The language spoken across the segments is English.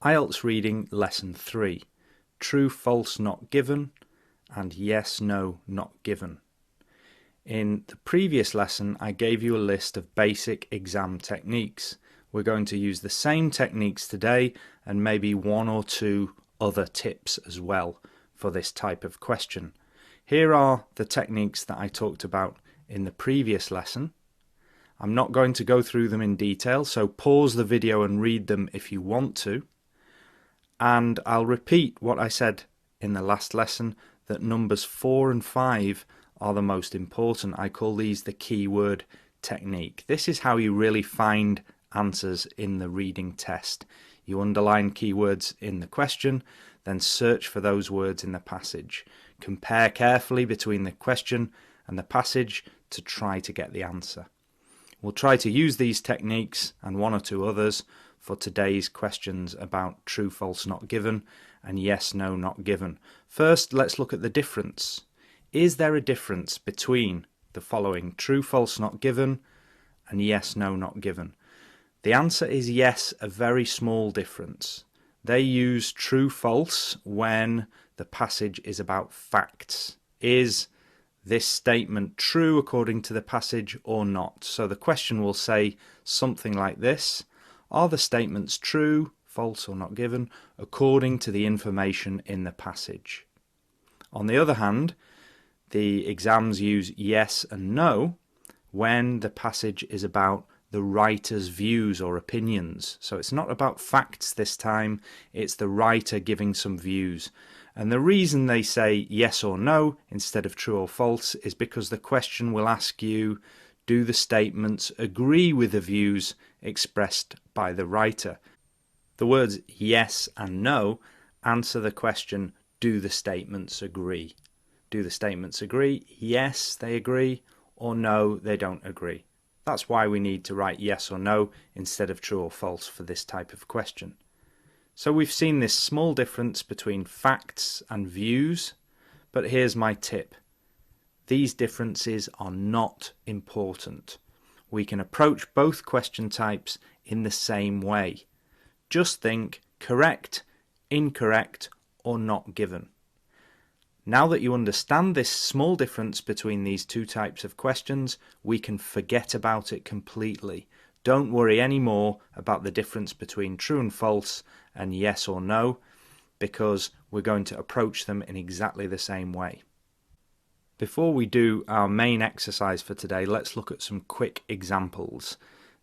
IELTS Reading Lesson 3. True, false, not given, and yes, no, not given. In the previous lesson, I gave you a list of basic exam techniques. We're going to use the same techniques today and maybe one or two other tips as well for this type of question. Here are the techniques that I talked about in the previous lesson. I'm not going to go through them in detail, so pause the video and read them if you want to. And I'll repeat what I said in the last lesson, that numbers 4 and 5 are the most important. I call these the keyword technique. This is how you really find answers in the reading test. You underline keywords in the question, then search for those words in the passage. Compare carefully between the question and the passage to try to get the answer. We'll try to use these techniques and one or two others for today's questions about true, false, not given and yes, no, not given. First, let's look at the difference. Is there a difference between the following: true, false, not given and yes, no, not given? The answer is yes, a very small difference. They use true, false when the passage is about facts. Is this statement true according to the passage or not? So the question will say something like this: are the statements true, false or not given according to the information in the passage? On the other hand, the exams use yes and no when the passage is about the writer's views or opinions. So it's not about facts this time, it's the writer giving some views. And the reason they say yes or no instead of true or false is because the question will ask you, do the statements agree with the views expressed by the writer? The words yes and no answer the question, do the statements agree? Do the statements agree? Yes, they agree, or no, they don't agree. That's why we need to write yes or no instead of true or false for this type of question. So we've seen this small difference between facts and views, but here's my tip. These differences are not important. We can approach both question types in the same way. Just think correct, incorrect, or not given. Now that you understand this small difference between these two types of questions, we can forget about it completely. Don't worry anymore about the difference between true and false and yes or no, because we're going to approach them in exactly the same way. Before we do our main exercise for today, let's look at some quick examples.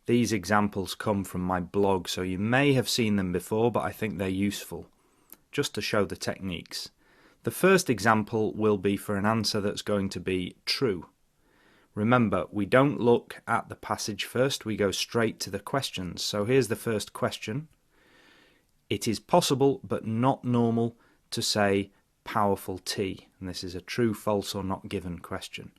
These examples come from my blog, so you may have seen them before, but I think they're useful, just to show the techniques. The first example will be for an answer that's going to be true. Remember, we don't look at the passage first, we go straight to the questions. So here's the first question. It is possible but not normal to say powerful tea. And this is a true, false or not given question.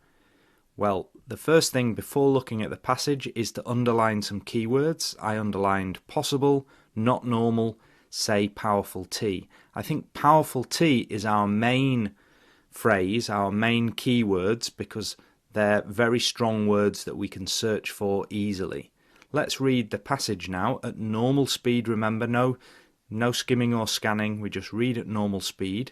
Well, the first thing before looking at the passage is to underline some keywords. I underlined possible, not normal, say powerful tea. I think powerful tea is our main phrase, our main keywords, because they're very strong words that we can search for easily. Let's read the passage now at normal speed. Remember, no skimming or scanning, we just read at normal speed.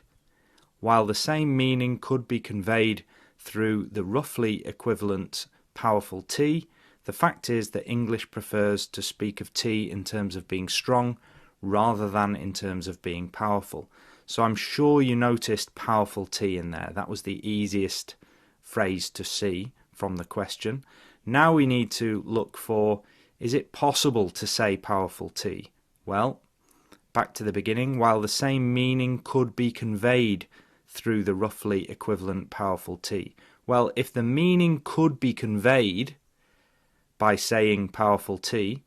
While the same meaning could be conveyed through the roughly equivalent powerful tea, the fact is that English prefers to speak of tea in terms of being strong rather than in terms of being powerful. So I'm sure you noticed powerful tea in there. That was the easiest phrase to see from the question. Now we need to look for, is it possible to say powerful tea? Well, back to the beginning, while the same meaning could be conveyed through the roughly equivalent powerful tea. Well, if the meaning could be conveyed by saying powerful tea,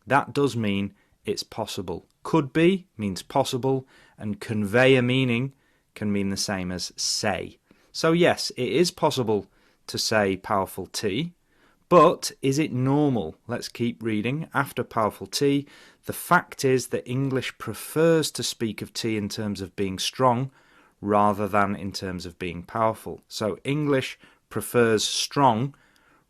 that does mean it's possible. Could be means possible, and convey a meaning can mean the same as say. So yes, it is possible to say powerful tea, but is it normal? Let's keep reading. After powerful tea, the fact is that English prefers to speak of tea in terms of being strong rather than in terms of being powerful. So English prefers strong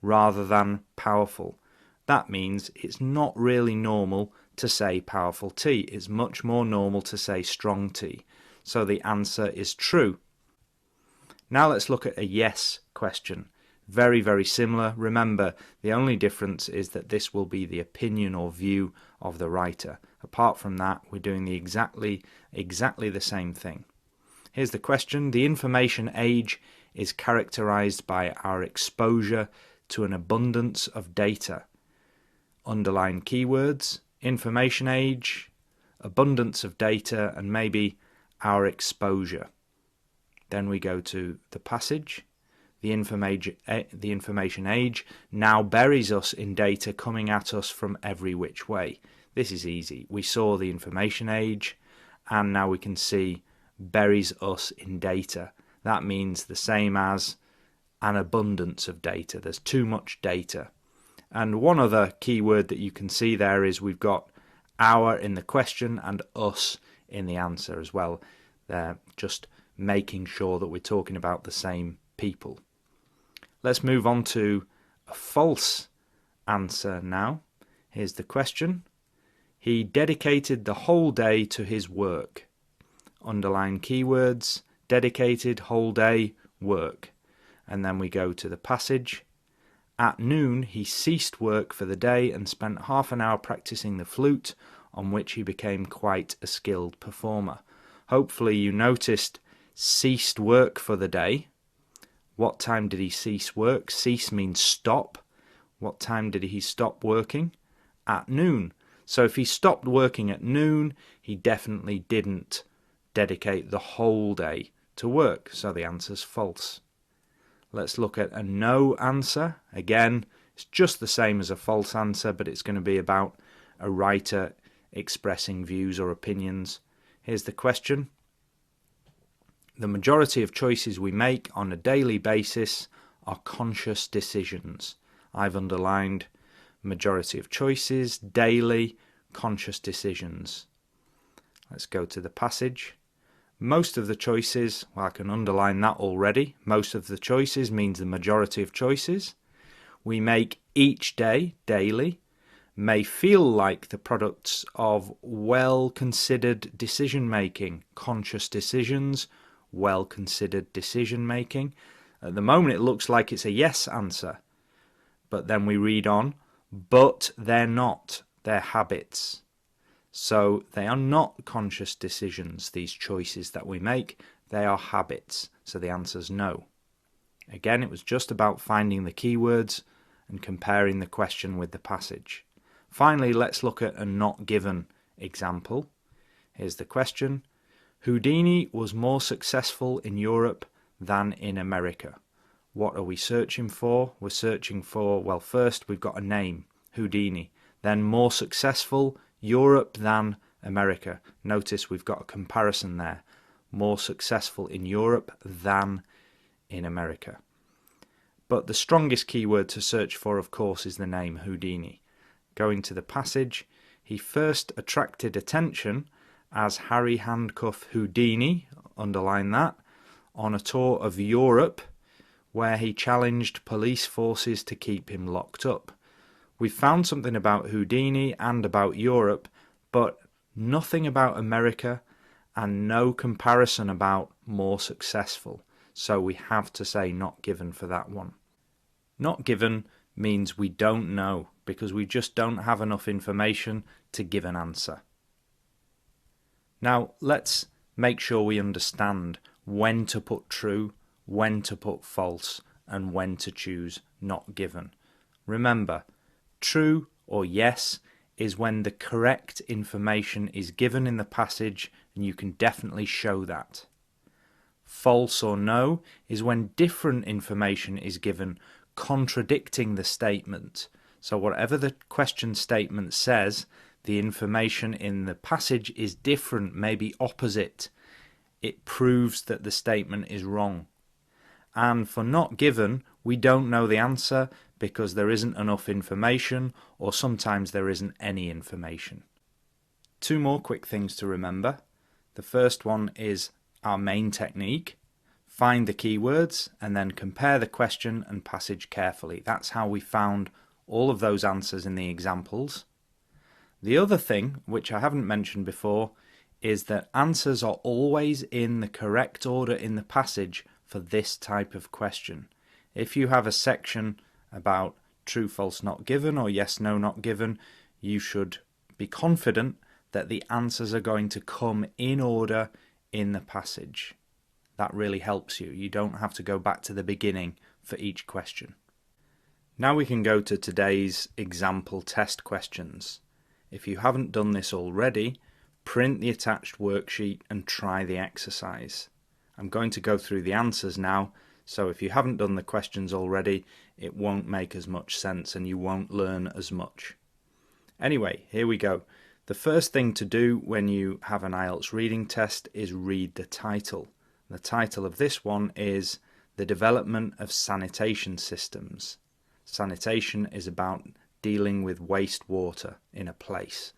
rather than powerful. That means it's not really normal to say powerful tea. It's much more normal to say strong tea. So the answer is true. Now let's look at a yes question. Very, very similar. Remember, the only difference is that this will be the opinion or view of the writer. Apart from that, we're doing the exactly the same thing. Here's the question. The information age is characterized by our exposure to an abundance of data. Underline keywords, information age, abundance of data, and maybe our exposure. Then we go to the passage. The information age now buries us in data coming at us from every which way. This is easy. We saw the information age, and now we can see buries us in data. That means the same as an abundance of data. There's too much data. And one other keyword that you can see there is we've got our in the question and us in the answer as well. They're just making sure that we're talking about the same people. Let's move on to a false answer now. Here's the question. He dedicated the whole day to his work. Underline keywords, dedicated, whole day, work. And then we go to the passage. At noon, he ceased work for the day and spent half an hour practicing the flute, on which he became quite a skilled performer. Hopefully you noticed ceased work for the day. What time did he cease work? Cease means stop. What time did he stop working? At noon. So if he stopped working at noon, he definitely didn't dedicate the whole day to work. So the answer's false. Let's look at a no answer. Again, it's just the same as a false answer, but it's going to be about a writer expressing views or opinions. Here's the question. The majority of choices we make on a daily basis are conscious decisions. I've underlined majority of choices, daily, conscious decisions. Let's go to the passage. Most of the choices, well, I can underline that already. Most of the choices means the majority of choices we make each day, daily, may feel like the products of well-considered decision-making, conscious decisions, well-considered decision-making. At the moment it looks like it's a yes answer, but then we read on, but they're not, they're habits. So they are not conscious decisions, these choices that we make, they are habits. So the answer's no. Again, it was just about finding the keywords and comparing the question with the passage. Finally, let's look at a not given example. Here's the question. Houdini was more successful in Europe than in America. What are we searching for? We're searching for, well, first we've got a name, Houdini. Then more successful, Europe than America. Notice we've got a comparison there. More successful in Europe than in America. But the strongest keyword to search for, of course, is the name Houdini. Going to the passage, he first attracted attention as Harry Handcuff Houdini, underline that, on a tour of Europe where he challenged police forces to keep him locked up. We found something about Houdini and about Europe, but nothing about America and no comparison about more successful. So we have to say not given for that one. Not given means we don't know because we just don't have enough information to give an answer. Now let's make sure we understand when to put true, when to put false, and when to choose not given. Remember, true or yes is when the correct information is given in the passage and you can definitely show that. False or no is when different information is given contradicting the statement. So whatever the question statement says, the information in the passage is different, maybe opposite. It proves that the statement is wrong. And for not given, we don't know the answer because there isn't enough information, or sometimes there isn't any information. Two more quick things to remember. The first one is our main technique. Find the keywords and then compare the question and passage carefully. That's how we found all of those answers in the examples. The other thing, which I haven't mentioned before, is that answers are always in the correct order in the passage for this type of question. If you have a section about true, false, not given, or yes, no, not given, you should be confident that the answers are going to come in order in the passage. That really helps you. You don't have to go back to the beginning for each question. Now we can go to today's example test questions. If you haven't done this already, print the attached worksheet and try the exercise. I'm going to go through the answers now, so if you haven't done the questions already, it won't make as much sense and you won't learn as much. Anyway, here we go. The first thing to do when you have an IELTS reading test is read the title. The title of this one is The Development of Sanitation Systems. Sanitation is about dealing with wastewater in a place.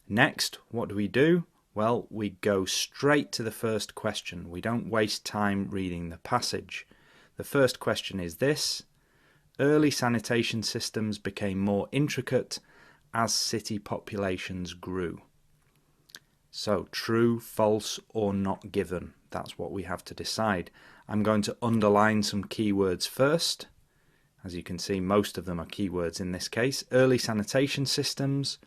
Next, what do? Well, we go straight to the first question. We don't waste time reading the passage. The first question is this: early sanitation systems became more intricate as city populations grew. So, true, false, or not given. That's what we have to decide. I'm going to underline some keywords first. As you can see, most of them are keywords in this case. Early sanitation systems,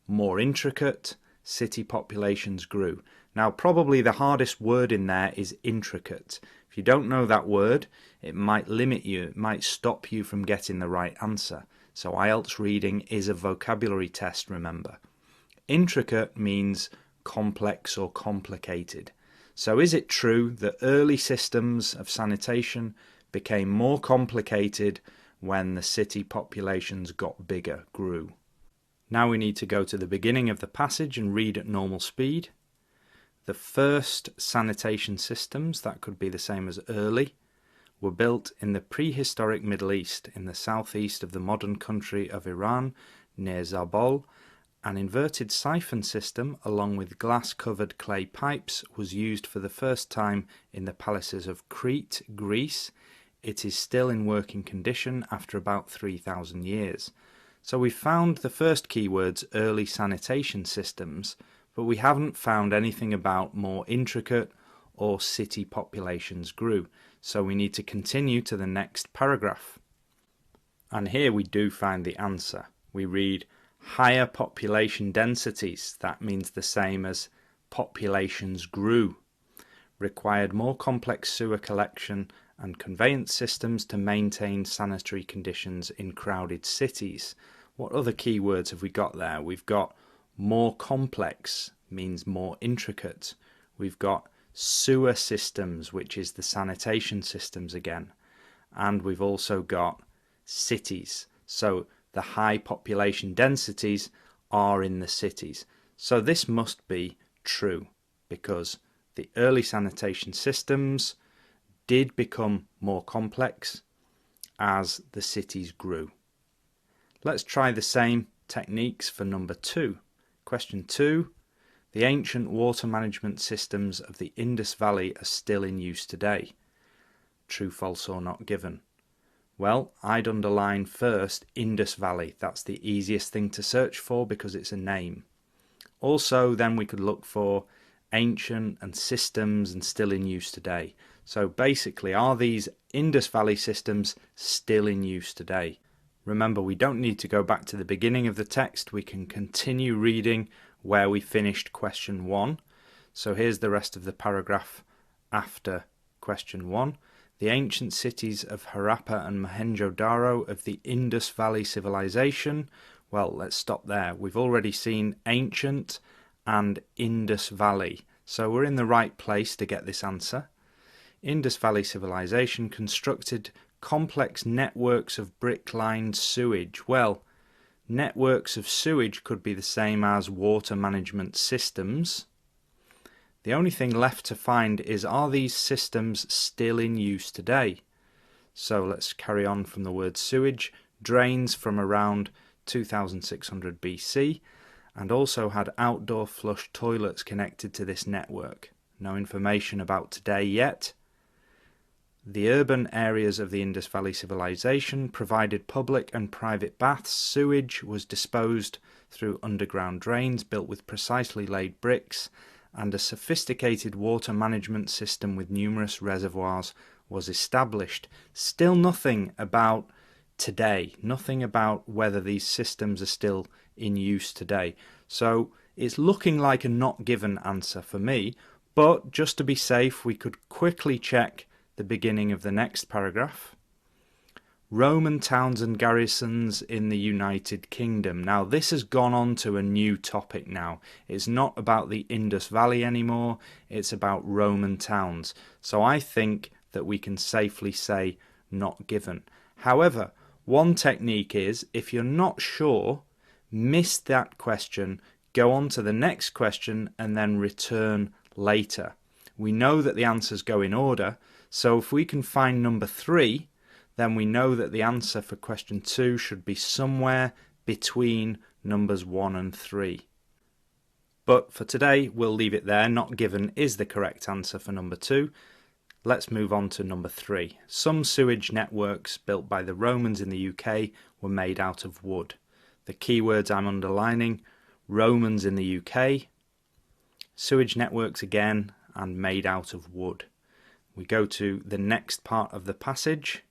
more intricate, city populations grew. Now, probably the hardest word in there is intricate. If you don't know that word, it might limit you, it might stop you from getting the right answer. So IELTS reading is a vocabulary test, remember. Intricate means complex or complicated. So is it true that early systems of sanitation became more complicated when the city populations got bigger, grew? Now we need to go to the beginning of the passage and read at normal speed. The first sanitation systems, that could be the same as early, were built in the prehistoric Middle East, in the southeast of the modern country of Iran, near Zabul. An inverted siphon system, along with glass-covered clay pipes, was used for the first time in the palaces of Crete, Greece. It is still in working condition after about 3,000 years. So we found the first keywords, early sanitation systems, but we haven't found anything about more intricate or city populations grew. So we need to continue to the next paragraph. And here we do find the answer. We read, higher population densities, that means the same as populations grew, required more complex sewer collection and conveyance systems to maintain sanitary conditions in crowded cities. What other keywords have we got there? We've got more complex, means more intricate. We've got sewer systems, which is the sanitation systems again. And we've also got cities. So the high population densities are in the cities. So this must be true, because the early sanitation systems did become more complex as the cities grew. Let's try the same techniques for number 2. Question 2. The ancient water management systems of the Indus Valley are still in use today. True, false, or not given? Well, I'd underline first Indus Valley. That's the easiest thing to search for because it's a name. Also, then we could look for ancient and systems and still in use today. So basically, are these Indus Valley systems still in use today? Remember, we don't need to go back to the beginning of the text. We can continue reading where we finished question 1. So here's the rest of the paragraph after question 1. The ancient cities of Harappa and Mohenjo-Daro of the Indus Valley civilization. Well, let's stop there. We've already seen ancient and Indus Valley. So we're in the right place to get this answer. Indus Valley civilization constructed complex networks of brick-lined sewage. Well, networks of sewage could be the same as water management systems. The only thing left to find is, are these systems still in use today? So let's carry on from the word sewage. Drains from around 2600 BC and also had outdoor flush toilets connected to this network. No information about today yet. The urban areas of the Indus Valley civilization provided public and private baths. Sewage was disposed through underground drains built with precisely laid bricks, and a sophisticated water management system with numerous reservoirs was established. Still nothing about today, nothing about whether these systems are still in use today. So it's looking like a not given answer for me, but just to be safe, we could quickly check the beginning of the next paragraph. Roman towns and garrisons in the United Kingdom. Now this has gone on to a new topic now. It's not about the Indus Valley anymore, it's about Roman towns. So I think that we can safely say not given. However, one technique is, if you're not sure, miss that question, go on to the next question and then return later. We know that the answers go in order, so if we can find number 3, then we know that the answer for question 2 should be somewhere between numbers 1 and 3. But for today, we'll leave it there. Not given is the correct answer for number 2. Let's move on to number 3. Some sewage networks built by the Romans in the UK were made out of wood. The keywords I'm underlining: Romans in the UK, sewage networks again, and made out of wood. We go to the next part of the passage.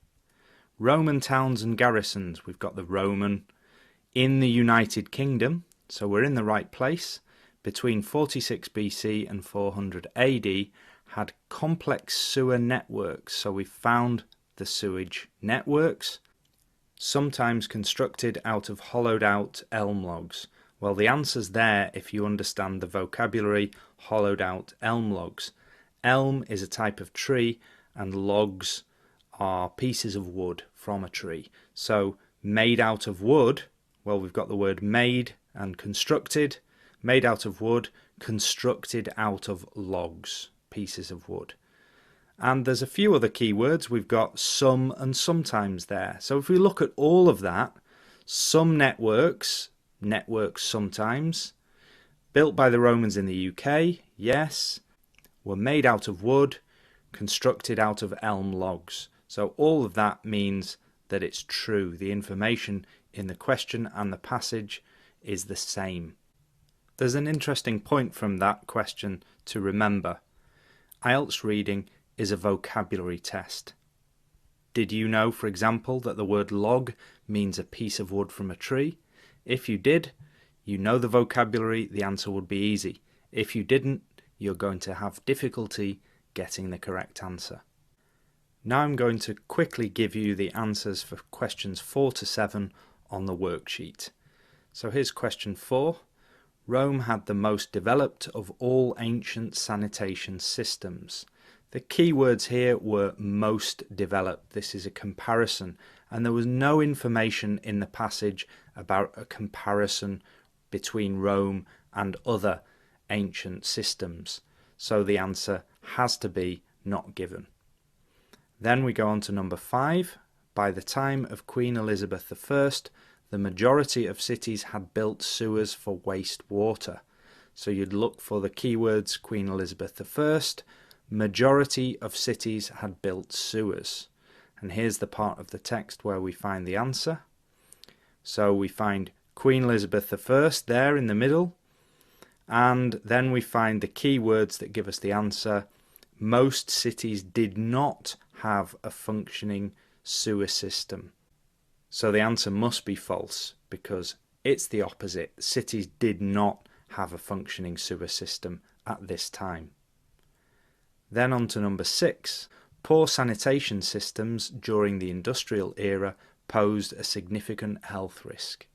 Roman towns and garrisons. We've got the Roman in the United Kingdom, so we're in the right place. Between 46 BC and 400 AD had complex sewer networks, so we found the sewage networks, sometimes constructed out of hollowed out elm logs. Well, the answer's there if you understand the vocabulary hollowed out elm logs. Elm is a type of tree and logs are pieces of wood from a tree. So made out of wood, well, we've got the word made and constructed. Made out of wood, constructed out of logs, pieces of wood. And there's a few other keywords. We've got some and sometimes there. So if we look at all of that, some networks sometimes, built by the Romans in the UK, yes, were made out of wood, constructed out of elm logs. So all of that means that it's true. The information in the question and the passage is the same. There's an interesting point from that question to remember. IELTS reading is a vocabulary test. Did you know, for example, that the word log means a piece of wood from a tree? If you did, you know the vocabulary, the answer would be easy. If you didn't, you're going to have difficulty getting the correct answer. Now I'm going to quickly give you the answers for questions 4 to 7 on the worksheet. So here's question 4. Rome had the most developed of all ancient sanitation systems. The key words here were most developed. This is a comparison, and there was no information in the passage about a comparison between Rome and other ancient systems. So the answer has to be not given. Then we go on to number 5. By the time of Queen Elizabeth I, the majority of cities had built sewers for wastewater. So you'd look for the keywords Queen Elizabeth I, majority of cities had built sewers. And here's the part of the text where we find the answer. So we find Queen Elizabeth I there in the middle, and then we find the keywords that give us the answer. Most cities did not have a functioning sewer system. So the answer must be false because it's the opposite. Cities did not have a functioning sewer system at this time. Then on to number 6. Poor sanitation systems during the industrial era posed a significant health risk.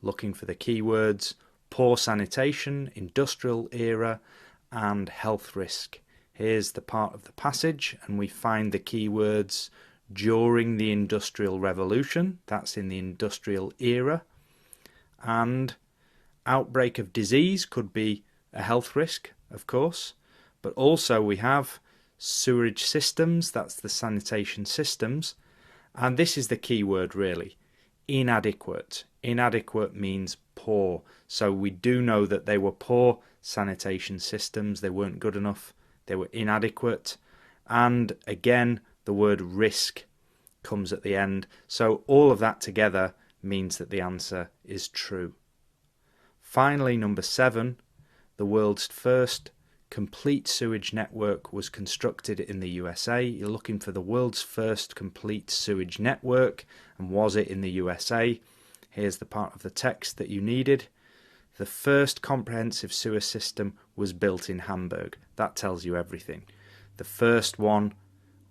Looking for the keywords poor sanitation, industrial era, and health risk. Here's the part of the passage, and we find the keywords during the Industrial Revolution, that's in the industrial era, and outbreak of disease could be a health risk, of course, but also we have sewerage systems, that's the sanitation systems, and this is the key word really, inadequate. Inadequate means poor, so we do know that they were poor sanitation systems, they weren't good enough, they were inadequate, and again the word risk comes at the end, so all of that together means that the answer is true. Finally, number 7, the world's first complete sewage network was constructed in the USA. You're looking for the world's first complete sewage network, and was it in the USA? Here's the part of the text that you needed. The first comprehensive sewer system was built in Hamburg. That tells you everything. The first one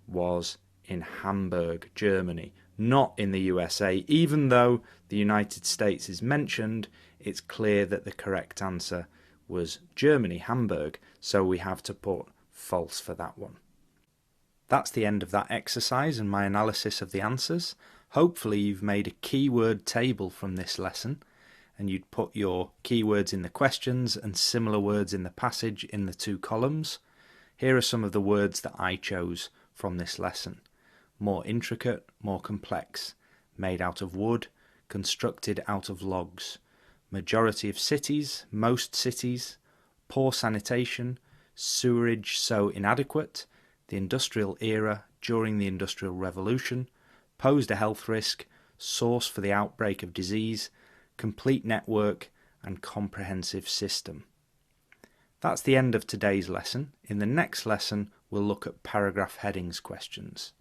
was in Hamburg, Germany, not in the USA. Even though the United States is mentioned, it's clear that the correct answer was Germany, Hamburg, so we have to put false for that one. That's the end of that exercise and my analysis of the answers. Hopefully you've made a keyword table from this lesson, and you'd put your keywords in the questions and similar words in the passage in the 2 columns. Here are some of the words that I chose from this lesson. More intricate, more complex, made out of wood, constructed out of logs, majority of cities, most cities, poor sanitation, sewerage so inadequate, the industrial era during the Industrial Revolution, posed a health risk, source for the outbreak of disease, complete network, and comprehensive system. That's the end of today's lesson. In the next lesson, we'll look at paragraph headings questions.